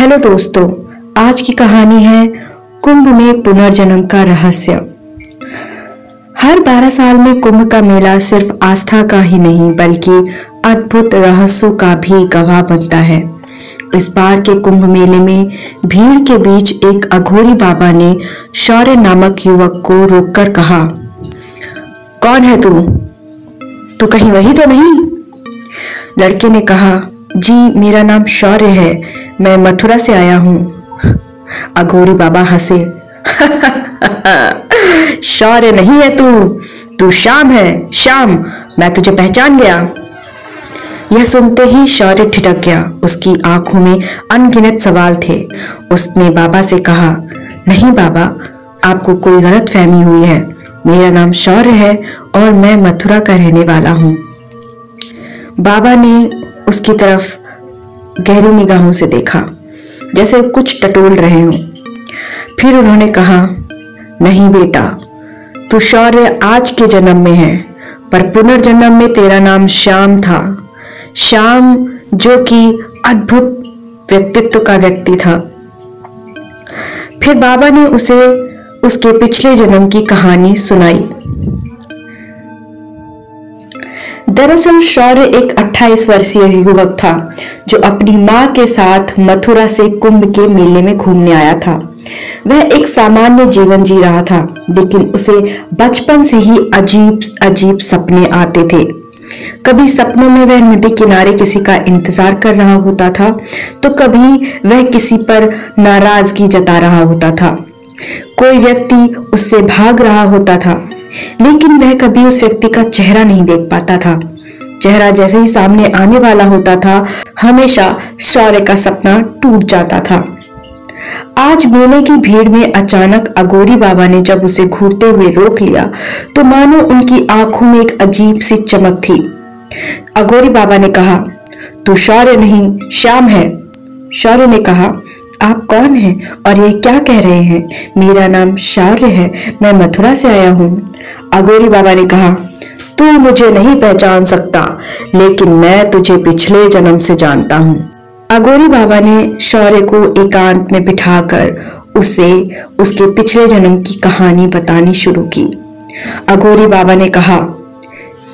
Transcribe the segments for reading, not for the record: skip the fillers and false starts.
Hello दोस्तों, आज की कहानी है कुंभ में पुनर्जन्म का रहस्य। हर 12 साल में कुंभ का मेला सिर्फ आस्था का ही नहीं बल्कि अद्भुत रहस्यों का भी गवाह बनता है। इस बार के कुंभ मेले में भीड़ के बीच एक अघोरी बाबा ने शौर्य नामक युवक को रोककर कहा, कौन है तू? तू कहीं वही तो नहीं? लड़के ने कहा, जी मेरा नाम शौर्य है, मैं मथुरा से आया हूं। अघोरी बाबा हंसे, शौर्य नहीं है तू श्याम है, श्याम, मैं तुझे पहचान गया। यह सुनते ही शौर्य ठिठक गया। उसकी आंखों में अनगिनत सवाल थे। उसने बाबा से कहा, नहीं बाबा, आपको कोई गलत फहमी हुई है। मेरा नाम शौर्य है और मैं मथुरा का रहने वाला हूं। बाबा ने उसकी तरफ गहरी निगाहों से देखा, जैसे कुछ टटोल रहे हों। फिर उन्होंने कहा, नहीं बेटा, तू शौर्य आज के जन्म में है, पर पुनर्जन्म में तेरा नाम श्याम था। श्याम जो कि अद्भुत व्यक्तित्व का व्यक्ति था। फिर बाबा ने उसे उसके पिछले जन्म की कहानी सुनाई। दरअसल शौर्य एक 28 वर्षीय युवक था जो अपनी मां के साथ मथुरा से कुंभ के मेले में घूमने आया था। वह एक सामान्य जीवन जी रहा था, लेकिन उसे बचपन से ही अजीब अजीब सपने आते थे। कभी सपनों में वह नदी किनारे किसी का इंतजार कर रहा होता था, तो कभी वह किसी पर नाराजगी जता रहा होता था। कोई व्यक्ति उससे भाग रहा होता था, लेकिन वह कभी उस व्यक्ति का चेहरा नहीं देख पाता था। चेहरा जैसे ही सामने आने वाला होता था, हमेशा शौर्य का सपना टूट जाता था। आज मेले की भीड़ में अचानक अघोरी बाबा ने जब उसे घूरते हुए रोक लिया, तो मानो उनकी आंखों में एक अजीब सी चमक थी। अघोरी बाबा ने कहा, तू शौर्य नहीं, श्याम है। शौर्य ने कहा, आप कौन हैं और ये क्या कह रहे हैं? मेरा नाम शौर्य है, मैं मथुरा से आया हूँ। अघोरी बाबा ने कहा, तू मुझे नहीं पहचान सकता, लेकिन मैं तुझे पिछले जन्म से जानता हूँ। अघोरी बाबा ने शौर्य को एकांत में बिठाकर उसे उसके पिछले जन्म की कहानी बतानी शुरू की। अघोरी बाबा ने कहा,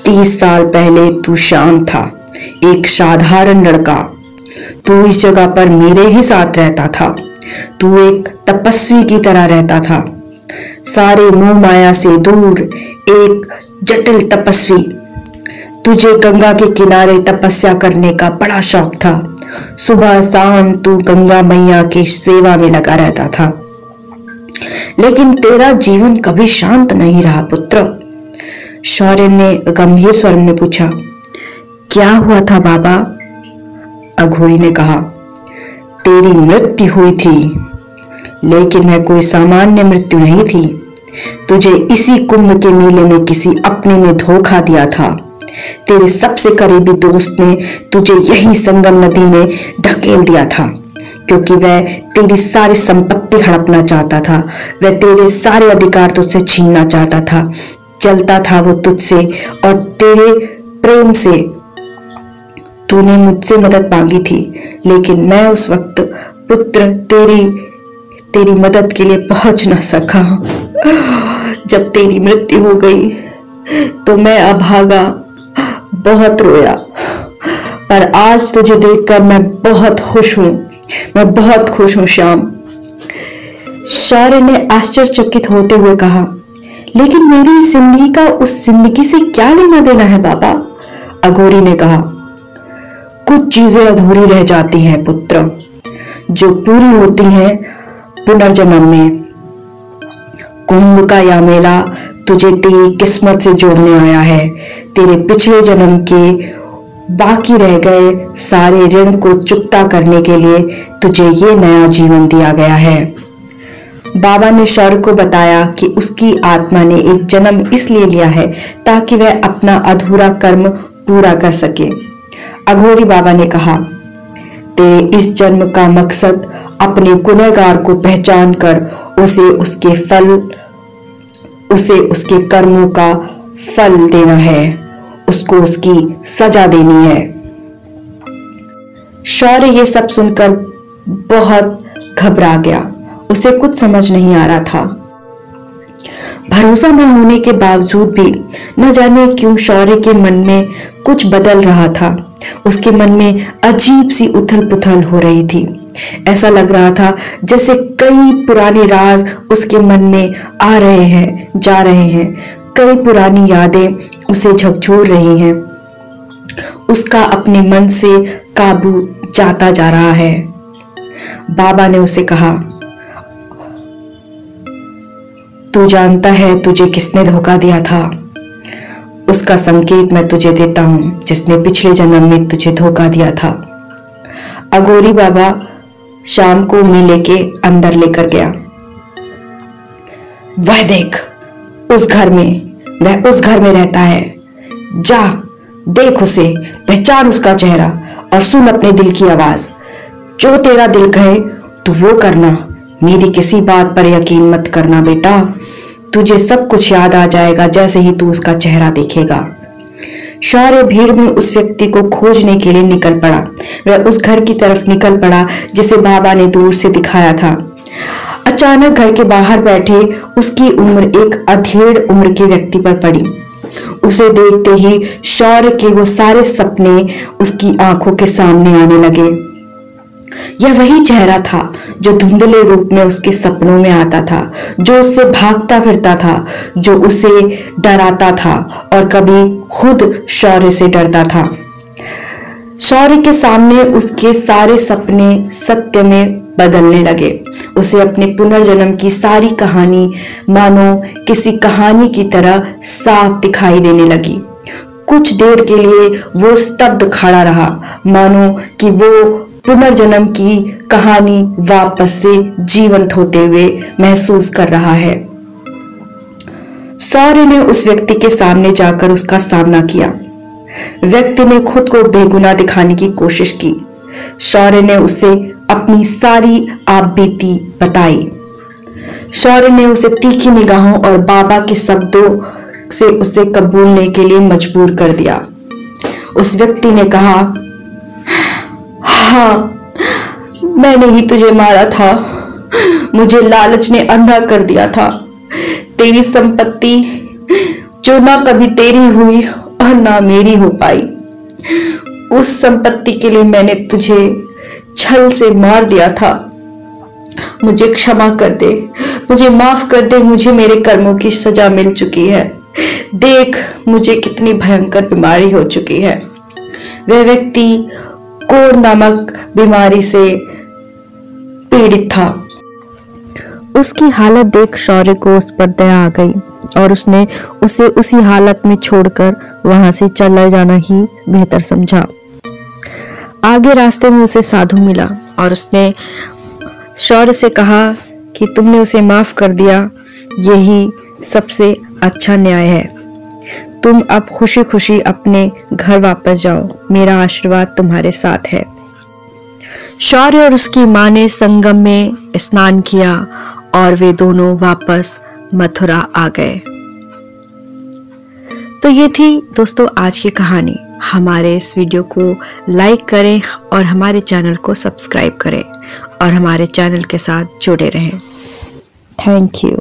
30 साल पहले तू श्याम था, एक साधारण लड़का। तू इस जगह पर मेरे ही साथ रहता था। तू एक तपस्वी की तरह रहता था, सारे मोह माया से दूर, एक जटिल तपस्वी। तुझे गंगा के किनारे तपस्या करने का बड़ा शौक था। सुबह शाम तू गंगा मैया की सेवा में लगा रहता था, लेकिन तेरा जीवन कभी शांत नहीं रहा पुत्र। शौर्य ने गंभीर स्वर में पूछा, क्या हुआ था बाबा? अघोरी ने कहा, तेरी मृत्यु हुई थी, लेकिन वह कोई सामान्य मृत्यु नहीं थी। तुझे इसी कुंभ के मेले में किसी अपने ने धोखा दिया था। तेरे सबसे करीबी दोस्त ने तुझे यही संगम नदी में ढकेल दिया था, क्योंकि वह तेरी सारी संपत्ति हड़पना चाहता था। वह तेरे सारे अधिकार तुझसे छीनना चाहता था। चलता था वो तुझसे और तेरे प्रेम से। तूने मुझसे मदद मांगी थी, लेकिन मैं उस वक्त पुत्र तेरी मदद के लिए पहुंच न सका। जब तेरी मृत्यु हो गई तो मैं अभागा बहुत रोया, पर आज तुझे देखकर मैं बहुत खुश हूं। मैं बहुत खुश हूं श्याम। शौर्य ने आश्चर्यचकित होते हुए कहा, लेकिन मेरी जिंदगी का उस जिंदगी से क्या लेना देना है बाबा? अघोरी ने कहा, कुछ चीजें अधूरी रह जाती हैं पुत्र, जो पूरी होती हैं पुनर्जन्म में। कुंभ का यह मेला तुझे तेरी किस्मत से जोड़ने आया है। तेरे पिछले जन्म के बाकी रह गए सारे ऋण को चुकता करने के लिए तुझे ये नया जीवन दिया गया है। बाबा ने शौर्य को बताया कि उसकी आत्मा ने एक जन्म इसलिए लिया है ताकि वह अपना अधूरा कर्म पूरा कर सके। अघोरी बाबा ने कहा, तेरे इस जन्म का मकसद अपने गुनहगार को पहचान कर उसे उसके कर्मों का फल देना है, उसको उसकी सजा देनी है। शौर्य ये सब सुनकर बहुत घबरा गया। उसे कुछ समझ नहीं आ रहा था। भरोसा न होने के बावजूद भी न जाने क्यों शौर्य के मन में कुछ बदल रहा था। उसके मन में अजीब सी उथल पुथल हो रही थी। ऐसा लग रहा था जैसे कई पुराने राज उसके मन में आ रहे हैं, जा रहे हैं। कई पुरानी यादें उसे झकझोर रही हैं। उसका अपने मन से काबू जाता जा रहा है। बाबा ने उसे कहा, तू जानता है तुझे किसने धोखा दिया था? उसका संकेत मैं तुझे देता हूं, जिसने पिछले जन्म में तुझे धोखा दिया था। अघोरी बाबा शाम को मेले के अंदर लेकर गया। वह देख, वह उस घर में रहता है। जा देख उसे, पहचान उसका चेहरा और सुन अपने दिल की आवाज। जो तेरा दिल कहे तू वो करना। मेरी किसी बात पर यकीन मत करना बेटा। तुझे सब कुछ याद आ जाएगा जैसे ही तू उसका चेहरा देखेगा। शौर्य भीड़ में उस व्यक्ति को खोजने के लिए निकल पड़ा। वह उस घर की तरफ निकल पड़ा जिसे बाबा ने दूर से दिखाया था। अचानक घर के बाहर बैठे उसकी उम्र एक अधेड़ उम्र के व्यक्ति पर पड़ी। उसे देखते ही शौर्य के वो सारे सपने उसकी आंखों के सामने आने लगे। यह वही चेहरा था जो धुंधले रूप में उसके सपनों में आता था, जो उससे भागता फिरता था, जो उसे डराता था और कभी खुद शौर्य से डरता था। शौर्य के सामने उसके सारे सपने सत्य में बदलने लगे। उसे अपने पुनर्जन्म की सारी कहानी मानो किसी कहानी की तरह साफ दिखाई देने लगी। कुछ देर के लिए वो स्तब्ध खड़ा रहा, मानो कि वो पुनर्जन्म की कहानी वापस से जीवंत होते हुए महसूस कर रहा है। शौर्य ने उस व्यक्ति के सामने जाकर उसका सामना किया। व्यक्ति ने खुद को बेगुनाह दिखाने की कोशिश की। शौर्य ने उसे अपनी सारी आपबीती बताई। शौर्य ने उसे तीखी निगाहों और बाबा के शब्दों से उसे कबूलने के लिए मजबूर कर दिया। उस व्यक्ति ने कहा, हाँ, मैंने ही तुझे मारा था। मुझे लालच ने अंधा कर दिया था। तेरी संपत्ति जो ना कभी तेरी हुई और ना मेरी हो पाई, उस संपत्ति के लिए मैंने तुझे छल से मार दिया था। मुझे क्षमा कर दे, मुझे माफ कर दे। मुझे मेरे कर्मों की सजा मिल चुकी है। देख, मुझे कितनी भयंकर बीमारी हो चुकी है। वह व्यक्ति कोढ़ नामक बीमारी से पीड़ित था। उसकी हालत देख शौर्य को उस पर दया आ गई और उसने उसे उसी हालत में छोड़कर वहां से चला जाना ही बेहतर समझा। आगे रास्ते में उसे साधु मिला और उसने शौर्य से कहा कि तुमने उसे माफ कर दिया, यही सबसे अच्छा न्याय है। तुम अब खुशी खुशी अपने घर वापस जाओ। मेरा आशीर्वाद तुम्हारे साथ है। शौर्य और उसकी मां ने संगम में स्नान किया और वे दोनों वापस मथुरा आ गए। तो ये थी दोस्तों आज की कहानी। हमारे इस वीडियो को लाइक करें और हमारे चैनल को सब्सक्राइब करें और हमारे चैनल के साथ जुड़े रहें। Thank you.